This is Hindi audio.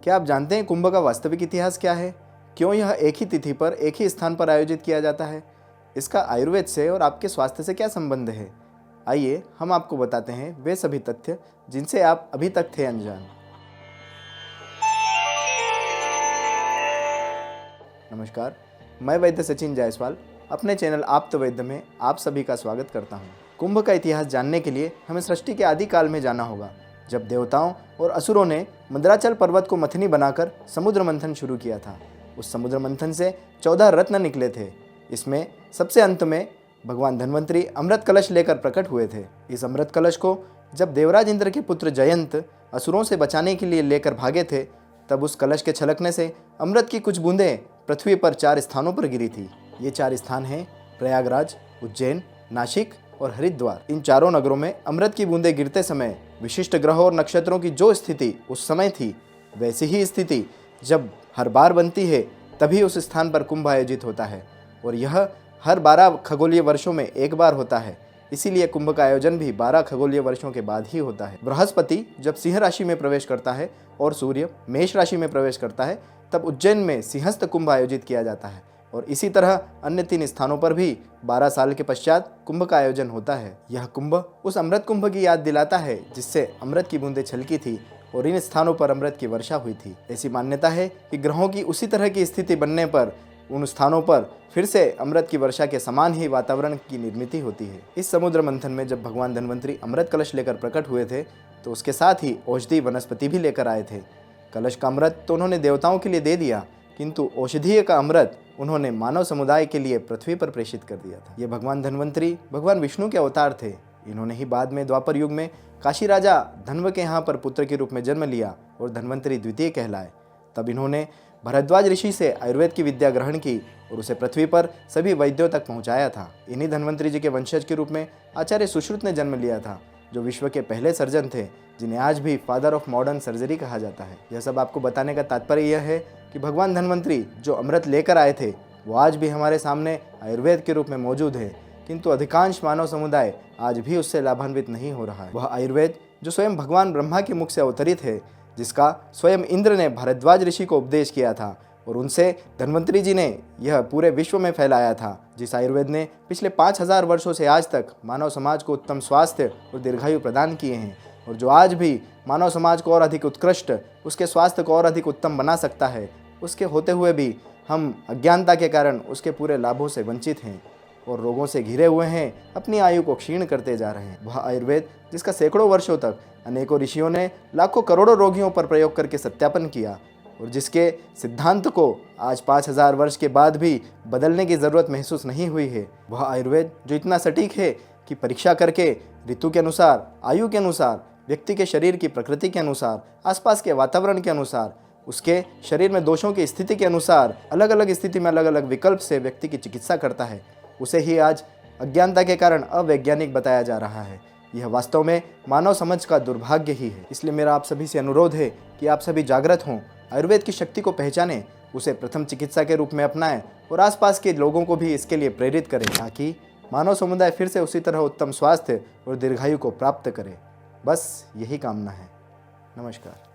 क्या आप जानते हैं कुंभ का वास्तविक इतिहास क्या है? क्यों यह एक ही तिथि पर एक ही स्थान पर आयोजित किया जाता है? इसका आयुर्वेद से और आपके स्वास्थ्य से क्या संबंध है? आइए हम आपको बताते हैं वे सभी तथ्य जिनसे आप अभी तक थे अनजान। नमस्कार, मैं वैद्य सचिन जायसवाल अपने चैनल आप्त वैद्य में आप सभी का स्वागत करता हूँ। कुंभ का इतिहास जानने के लिए हमें सृष्टि के आदि काल में जाना होगा, जब देवताओं और असुरों ने मंदराचल पर्वत को मथनी बनाकर समुद्र मंथन शुरू किया था। उस समुद्र मंथन से 14 रत्न निकले थे। इसमें सबसे अंत में भगवान धन्वंतरी अमृत कलश लेकर प्रकट हुए थे। इस अमृत कलश को जब देवराज इंद्र के पुत्र जयंत असुरों से बचाने के लिए लेकर भागे थे, तब उस कलश के छलकने से अमृत की कुछ बूंदें पृथ्वी पर 4 स्थानों पर गिरी थी। ये 4 स्थान हैं प्रयागराज, उज्जैन, नासिक और हरिद्वार। इन चारों नगरों में अमृत की बूंदें गिरते समय विशिष्ट ग्रहों और नक्षत्रों की जो स्थिति उस समय थी, वैसी ही स्थिति जब हर बार बनती है तभी उस स्थान पर कुंभ आयोजित होता है, और यह हर 12 खगोलीय वर्षों में एक बार होता है। इसीलिए कुंभ का आयोजन भी 12 खगोलीय वर्षों के बाद ही होता है। बृहस्पति जब सिंह राशि में प्रवेश करता है और सूर्य मेष राशि में प्रवेश करता है, तब उज्जैन में सिंहस्थ कुंभ आयोजित किया जाता है, और इसी तरह अन्य 3 स्थानों पर भी 12 साल के पश्चात कुंभ का आयोजन होता है। यह कुंभ उस अमृत कुंभ की याद दिलाता है जिससे अमृत की बूंदें छलकी थी और इन स्थानों पर अमृत की वर्षा हुई थी। ऐसी मान्यता है कि ग्रहों की उसी तरह की स्थिति बनने पर उन स्थानों पर फिर से अमृत की वर्षा के समान ही वातावरण की निर्मित होती है। इस समुद्र मंथन में जब भगवान धन्वंतरी अमृत कलश लेकर प्रकट हुए थे, तो उसके साथ ही औषधि वनस्पति भी लेकर आए थे। कलश का अमृत तो उन्होंने देवताओं के लिए दे दिया, किंतु औषधीय का अमृत उन्होंने मानव समुदाय के लिए पृथ्वी पर प्रेषित कर दिया था। ये भगवान धन्वंतरी भगवान विष्णु के अवतार थे। इन्होंने ही बाद में द्वापर युग में काशी राजा धन्व के यहाँ पर पुत्र के रूप में जन्म लिया और धन्वंतरी द्वितीय कहलाए। तब इन्होंने भरद्वाज ऋषि से आयुर्वेद की विद्या ग्रहण की और उसे पृथ्वी पर सभी वैद्यों तक पहुंचाया था। इन्हीं धन्वंतरी जी के वंशज के रूप में आचार्य सुश्रुत ने जन्म लिया था, जो विश्व के पहले सर्जन थे, जिन्हें आज भी फादर ऑफ मॉडर्न सर्जरी कहा जाता है। यह सब आपको बताने का तात्पर्य यह है कि भगवान धन्वंतरी जो अमृत लेकर आए थे, वो आज भी हमारे सामने आयुर्वेद के रूप में मौजूद है, किंतु अधिकांश मानव समुदाय आज भी उससे लाभान्वित नहीं हो रहा है। वह आयुर्वेद जो स्वयं भगवान ब्रह्मा के मुख से अवतरित है, जिसका स्वयं इंद्र ने भरद्वाज ऋषि को उपदेश किया था और उनसे धन्वंतरी जी ने यह पूरे विश्व में फैलाया था, जिस आयुर्वेद ने पिछले 5000 वर्षों से आज तक मानव समाज को उत्तम स्वास्थ्य और दीर्घायु प्रदान किए हैं, और जो आज भी मानव समाज को और अधिक उत्कृष्ट, उसके स्वास्थ्य को और अधिक उत्तम बना सकता है, उसके होते हुए भी हम अज्ञानता के कारण उसके पूरे लाभों से वंचित हैं और रोगों से घिरे हुए हैं, अपनी आयु को क्षीण करते जा रहे हैं। वह आयुर्वेद जिसका सैकड़ों वर्षों तक अनेकों ऋषियों ने लाखों करोड़ों रोगियों पर प्रयोग करके सत्यापन किया, और जिसके सिद्धांत को आज 5000 वर्ष के बाद भी बदलने की ज़रूरत महसूस नहीं हुई है। वह आयुर्वेद जो इतना सटीक है कि परीक्षा करके ऋतु के अनुसार, आयु के अनुसार, व्यक्ति के शरीर की प्रकृति के अनुसार, आसपास के वातावरण के अनुसार, उसके शरीर में दोषों की स्थिति के अनुसार अलग अलग स्थिति में अलग अलग विकल्प से व्यक्ति की चिकित्सा करता है, उसे ही आज अज्ञानता के कारण अवैज्ञानिक बताया जा रहा है। यह वास्तव में मानव समझ का दुर्भाग्य ही है। इसलिए मेरा आप सभी से अनुरोध है कि आप सभी जागृत हों, आयुर्वेद की शक्ति को पहचानें, उसे प्रथम चिकित्सा के रूप में अपनाएं और आसपास के लोगों को भी इसके लिए प्रेरित करें, ताकि मानव समुदाय फिर से उसी तरह उत्तम स्वास्थ्य और दीर्घायु को प्राप्त करे। बस यही कामना है। नमस्कार।